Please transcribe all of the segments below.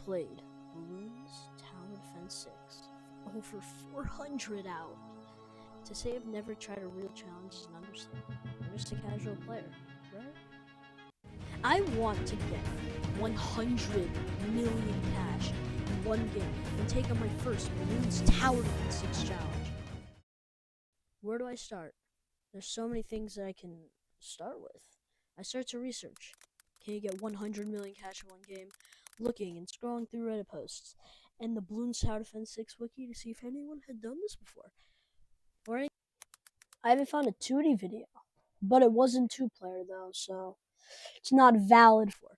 played Bloons Tower Defense 6 over 400 hours. To say I've never tried a real challenge is an understatement. I'm just a casual player, right? I want to get 100 million cash in one game and take on my first Bloons Tower Defense 6 challenge. Where do I start? There's so many things that I can start with. I start to research. Can you get 100 million cash in one game? Looking and scrolling through Reddit posts and the Bloons Tower Defense 6 wiki to see if anyone had done this before. I haven't found a 2D video, but it wasn't 2-player though, so it's not valid for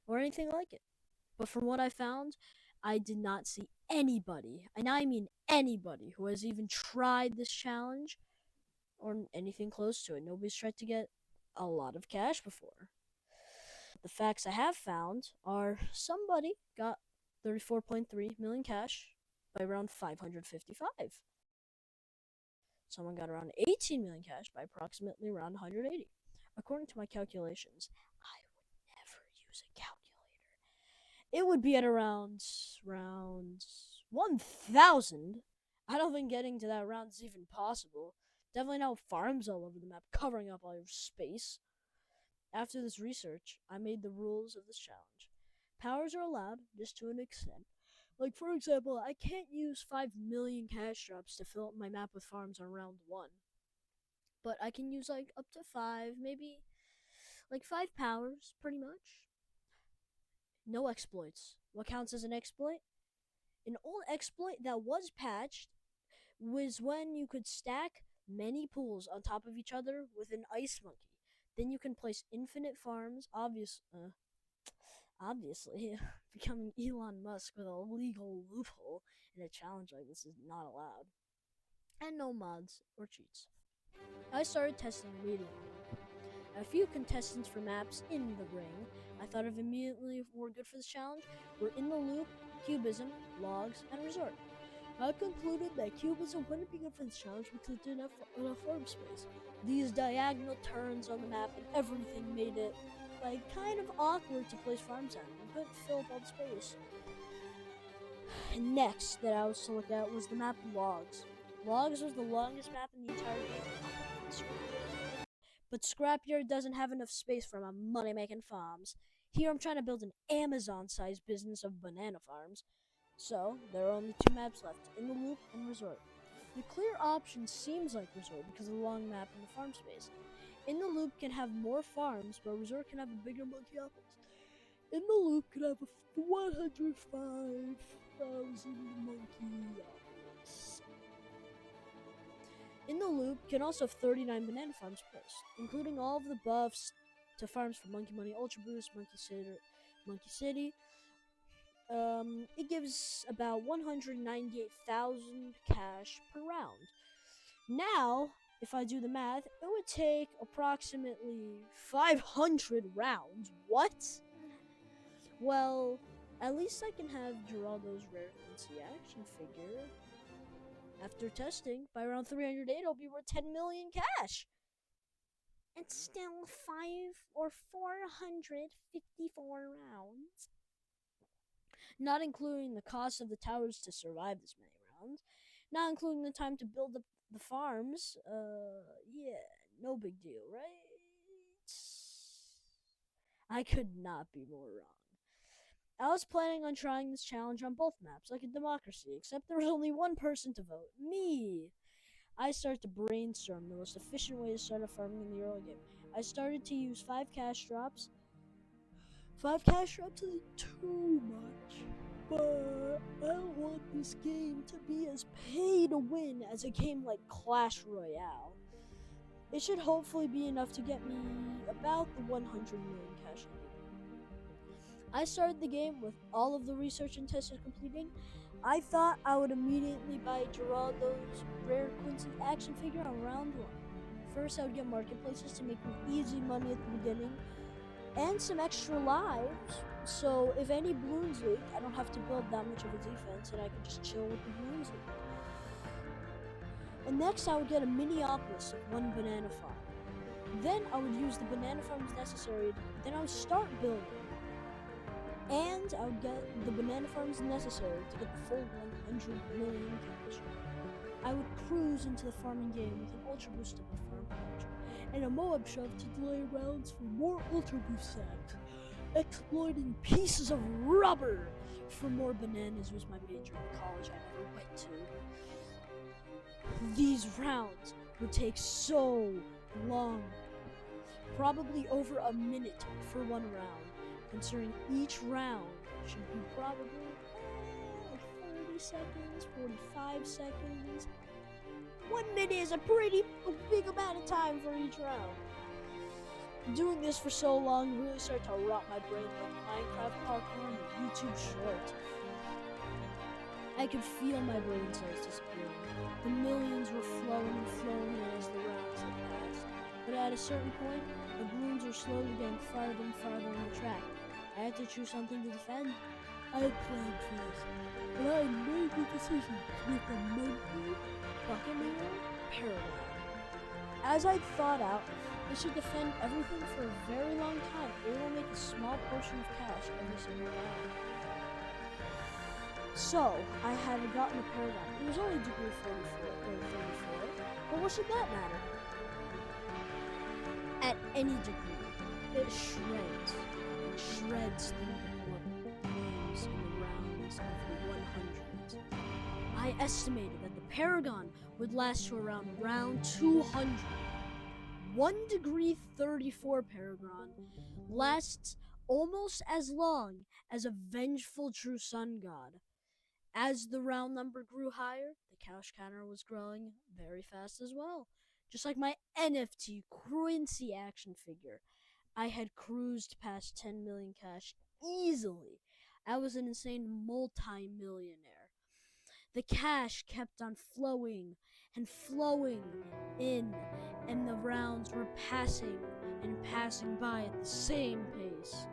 or anything like it. But from what I found, I did not see anybody, and I mean anybody, who has even tried this challenge or anything close to it. Nobody's tried to get a lot of cash before. The facts I have found are somebody got 34.3 million cash by around 555. Someone got around 18 million cash by approximately around 180. According to my calculations, I would never use a calculator. It would be at around 1,000. I don't think getting to that round is even possible. Definitely not farms all over the map covering up all your space. After this research, I made the rules of this challenge. Powers are allowed, just to an extent. Like, for example, I can't use 5 million cash drops to fill up my map with farms on round 1. But I can use, like, up to 5, maybe, like 5 powers, pretty much. No exploits. What counts as an exploit? An old exploit that was patched was when you could stack many pools on top of each other with an ice monkey. Then you can place infinite farms, obviously, becoming Elon Musk with a legal loophole in a challenge like this is not allowed. And no mods or cheats. I started testing immediately. A few contestants for maps in the ring I thought of immediately were good for this challenge were In the Loop, Cubism, Logs, and Resort. I concluded that Cubism wouldn't be good for this challenge because it didn't have enough farm space. These diagonal turns on the map and everything made it kind of awkward to place farms at. You couldn't fill up all the space. Next that I was to look at was the map Logs. Logs was the longest map in the entire game. But Scrapyard doesn't have enough space for my money-making farms. Here I'm trying to build an Amazon-sized business of banana farms. So, there are only 2 maps left, In the Loop and Resort. The clear option seems like Resort because of the long map and the farm space. In the Loop can have more farms, but Resort can have a bigger monkey outpost. In the Loop can have a 105,000 monkey outpost. In the Loop can also have 39 banana farms placed, including all of the buffs to farms for Monkey Money, Ultra Boost, Monkey City. It gives about 198,000 cash per round. Now, if I do the math, it would take approximately 500 rounds. What? Well, at least I can have Geraldo's Rare Quincy action figure. After testing, by around 308, it'll be worth 10 million cash. It's still 454 rounds. Not including the cost of the towers to survive this many rounds. Not including the time to build up the farms. No big deal, right? I could not be more wrong. I was planning on trying this challenge on both maps, like a democracy, except there was only one person to vote, me. I started to brainstorm the most efficient way to start a farming in the early game. I started to use 5 cash drops. 5 cash drops isn't too much, but I don't want this game to be as pay to win as a game like Clash Royale. It should hopefully be enough to get me about the 100 million cash I need. I started the game with all of the research and tests completing. I thought I would immediately buy Geraldo's Rare Quincy action figure on round 1. First, I would get marketplaces to make me easy money at the beginning, and some extra lives, so if any Bloons leak, I don't have to build that much of a defense, and I can just chill with the Bloons leak. And next, I would get a Minneapolis of 1 banana farm. Then I would use the banana farms necessary, then I would start building. And and I would get the banana farms necessary to get the full 100 million cash. I would cruise into the farming game with an ultra boosted farm pouch and a Moab shove to delay rounds for more ultra boost sacks. Exploiting pieces of rubber for more bananas was my major in college I never went to. These rounds would take so long, probably over a minute for one round, considering each round should be probably like 30 seconds, 45 seconds. 1 minute is a pretty big amount of time for each round. Doing this for so long really started to rot my brain like Minecraft parkour and YouTube short. I could feel my brain cells disappearing. The millions were flowing and flowing in as the rounds had passed. But at a certain point, the balloons were slowly getting farther and farther on the track. I had to choose something to defend. I had planned for this, but I had made the decision to make the Monkey Buccaneer Paragon. As I'd thought out, I should defend everything for a very long time, or it will make a small portion of cash every single round. So, I had gotten a Paragon. It was only degree 34, but what should that matter? At any degree, it shreds. It shreds the names in the rounds of the 100s. I estimated that the Paragon would last to around round 200. 1 degree 34 Paragon lasts almost as long as a vengeful true sun god. As the round number grew higher, the cash counter was growing very fast as well. Just like my NFT Quincy action figure, I had cruised past 10 million cash easily. I was an insane multi-millionaire. The cash kept on flowing and flowing in, and the rounds were passing and passing by at the same pace.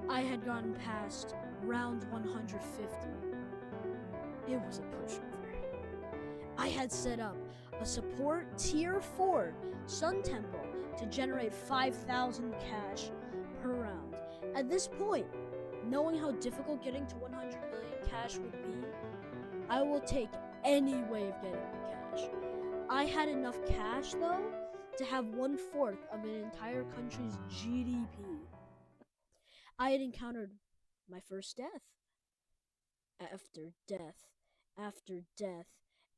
I had gotten past round 150. It was a pushover. I had set up a support tier 4 Sun Temple to generate 5,000 cash per round. At this point, knowing how difficult getting to 100 million cash would be, I will take any way of getting the cash. I had enough cash, though, to have 1/4 of an entire country's GDP. I had encountered my first death. After death, after death,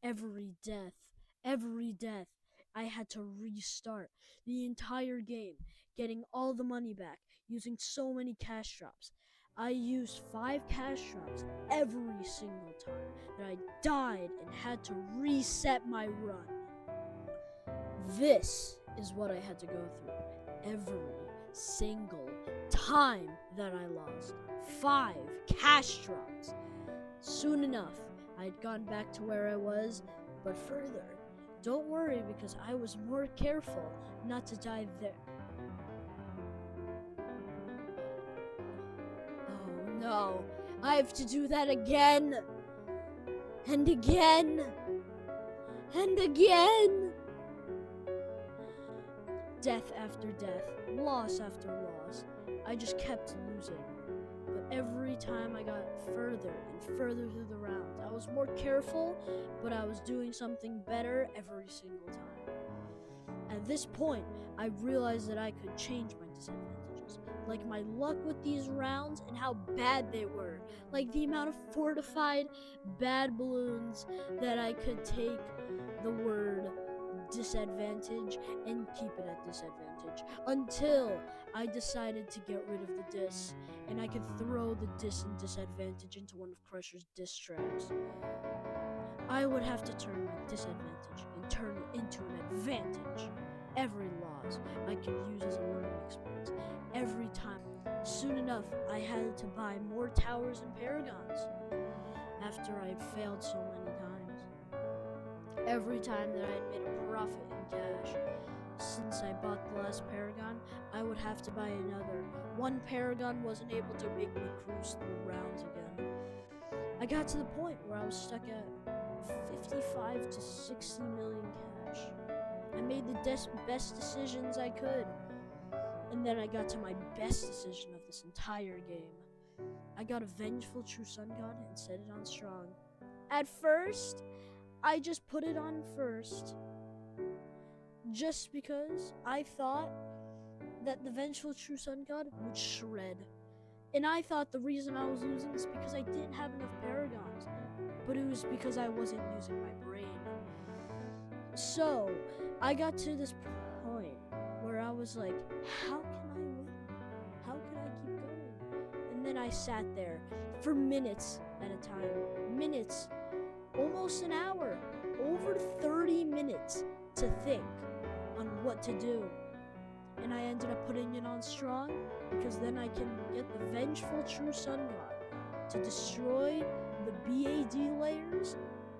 every death, I had to restart the entire game, getting all the money back, using so many cash drops. I used 5 cash drops every single time that I died and had to reset my run. This is what I had to go through every single time that I lost. 5 cash drops. Soon enough, I had gone back to where I was, but further. Don't worry, because I was more careful not to die there. Oh no, I have to do that again, and again, and again. Death after death, loss after loss, I just kept losing. But every time I got further and further through the rounds, I was more careful, but I was doing something better every single time. At this point, I realized that I could change my disadvantages, like my luck with these rounds and how bad they were, like the amount of fortified bad balloons that I could take the word disadvantage and keep it at disadvantage until I decided to get rid of the dis, and I could throw the dis and disadvantage into one of Crusher's diss tracks. I would have to turn my disadvantage and turn it into an advantage. Every loss I could use as a learning experience. Every time. Soon enough, I had to buy more towers and paragons after I had failed so many times. Every time that I had made a profit in cash, since I bought the last paragon, I would have to buy another. One paragon wasn't able to make me cruise through rounds again. I got to the point where I was stuck at 55 to 60 million cash. I made the best decisions I could, and then I got to my best decision of this entire game. I got a Vengeful True Sun God and set it on strong. At first, I just put it on first just because I thought that the Vengeful True Sun God would shred. And I thought the reason I was losing is because I didn't have enough Paragons. But it was because I wasn't using my brain. So, I got to this point where I was like, how can I win? How can I keep going? And then I sat there for minutes at a time. Minutes. Almost an hour. Over 30 minutes to think on what to do. And I ended up putting it on strong because then I can get the Vengeful True Sun God to destroy the BAD layers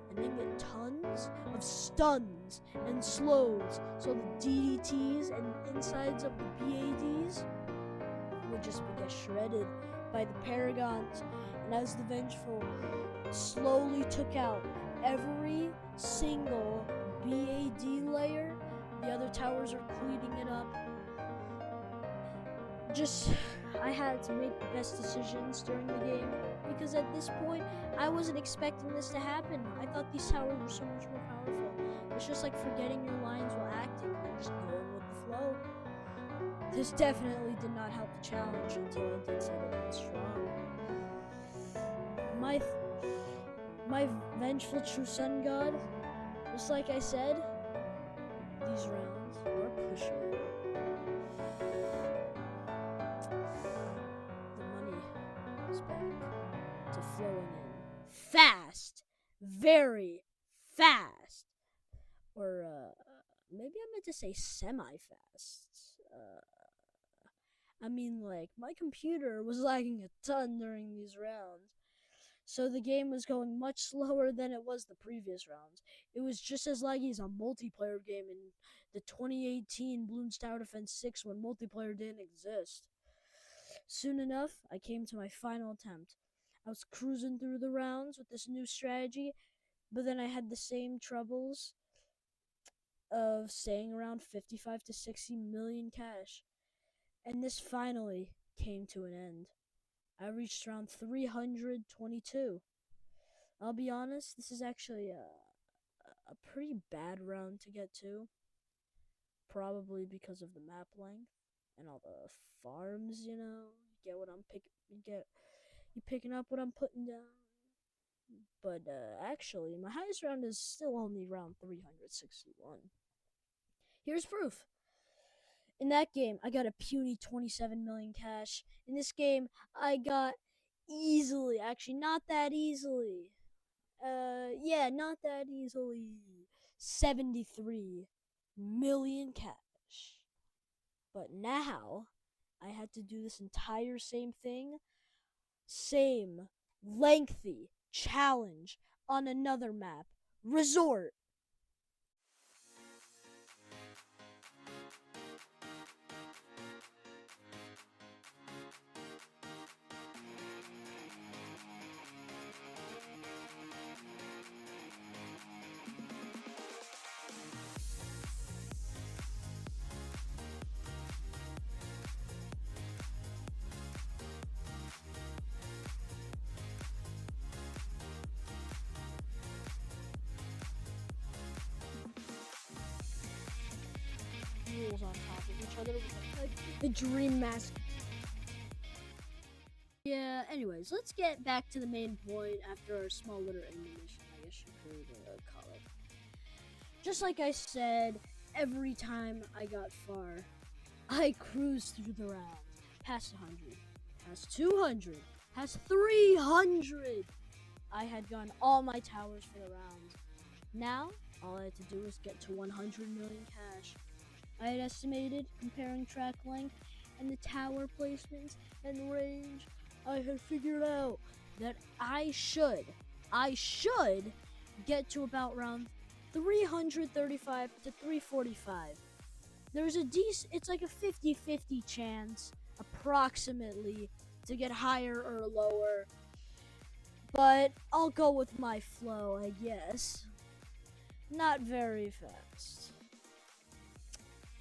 and then get tons of stuns and slows, so the DDTs and insides of the BADs would just get shredded by the Paragons. And as the Vengeful slowly took out every single BAD layer, the other towers are cleaning it up. I had to make the best decisions during the game because at this point, I wasn't expecting this to happen. I thought these towers were so much more powerful. It's just like forgetting your lines while acting and just going with the flow. This definitely did not help the challenge until I did set it on strong. My Vengeful True Sun God, just like I said, these rounds are pusher. To flowing in fast, very fast, or maybe I meant to say semi-fast. I mean, like, my computer was lagging a ton during these rounds, so the game was going much slower than it was the previous rounds. It was just as laggy as a multiplayer game in the 2018 Bloons Tower Defense 6 when multiplayer didn't exist. Soon enough, I came to my final attempt. I was cruising through the rounds with this new strategy, but then I had the same troubles of staying around 55 to 60 million cash. And this finally came to an end. I reached round 322. I'll be honest, this is actually a pretty bad round to get to. Probably because of the map length and all the farms, you know. You get what I'm you picking up what I'm putting down. But actually, my highest round is still only round 361. Here's proof. In that game, I got a puny 27 million cash. In this game, I got easily, actually not that easily. Not that easily. 73 million cash. But now, I had to do this entire same thing. Same lengthy challenge on another map. Resort. Rules on top of each other with like the dream mask. Yeah, anyways, let's get back to the main point after our small little intermission, I guess you could call it. Just like I said, every time I got far, I cruised through the rounds. Past 100, past 200, past 300. I had gone all my towers for the round. Now, all I had to do was get to 100 million cash. I had estimated, comparing track length and the tower placements and range, I had figured out that I should get to about round 335 to 345. There's it's like a 50-50 chance, approximately, to get higher or lower. But I'll go with my flow, I guess. Not very fast.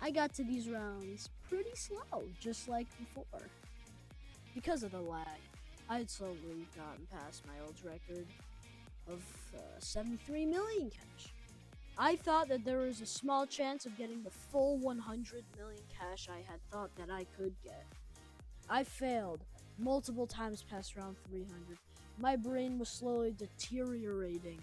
I got to these rounds pretty slow, just like before. Because of the lag, I had slowly gotten past my old record of 73 million cash. I thought that there was a small chance of getting the full 100 million cash I had thought that I could get. I failed multiple times past round 300. My brain was slowly deteriorating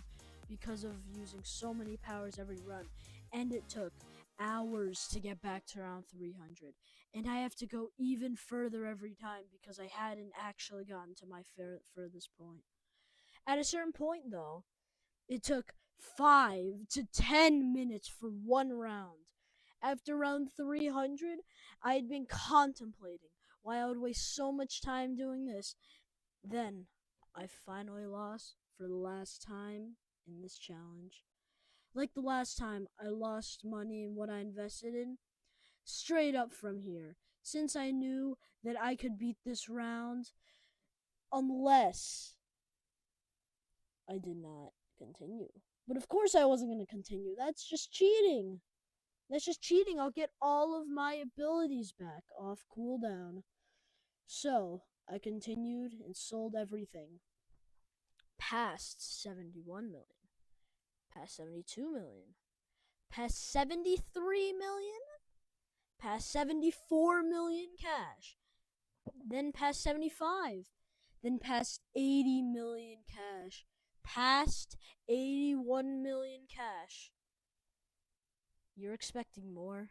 because of using so many powers every run, and it took hours to get back to round 300. And I have to go even further every time because I hadn't actually gotten to my furthest point. At a certain point, though, it took 5 to 10 minutes for one round. After round 300, I had been contemplating why I would waste so much time doing this. Then, I finally lost for the last time in this challenge. Like the last time I lost money in what I invested in, straight up from here, since I knew that I could beat this round unless I did not continue. But of course I wasn't going to continue. That's just cheating. I'll get all of my abilities back off cooldown. So, I continued and sold everything. Past 71 million. Past 72 million. Past 73 million. Past 74 million cash. Then past 75. Then past 80 million cash. Past 81 million cash. You're expecting more?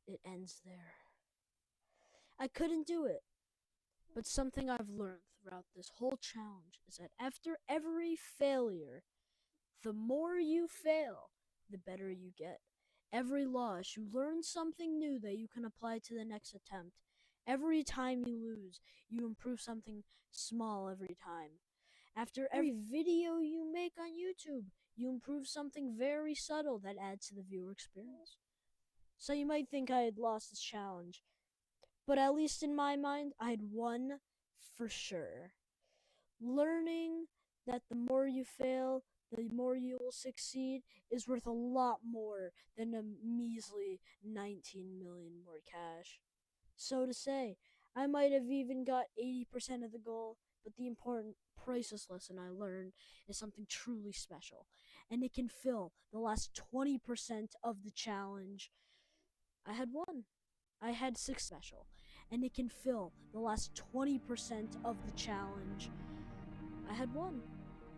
It ends there. I couldn't do it. But something I've learned throughout this whole challenge is that after every failure, the more you fail, the better you get. Every loss, you learn something new that you can apply to the next attempt. Every time you lose, you improve something small every time. After every video you make on YouTube, you improve something very subtle that adds to the viewer experience. So you might think I had lost this challenge, but at least in my mind, I had won for sure. Learning that the more you fail, the more you will succeed is worth a lot more than a measly 19 million more cash. So to say, I might have even got 80% of the goal, but the important priceless lesson I learned is something truly special, and it can fill the last 20% of the challenge. I had won. I had six special, and it can fill the last 20% of the challenge. I had won.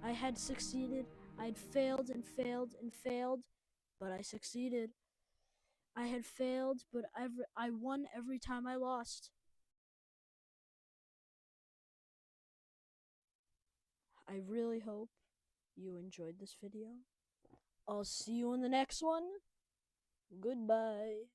I had succeeded. I had failed and failed and failed, but I succeeded. I had failed, but I won every time I lost. I really hope you enjoyed this video. I'll see you in the next one. Goodbye.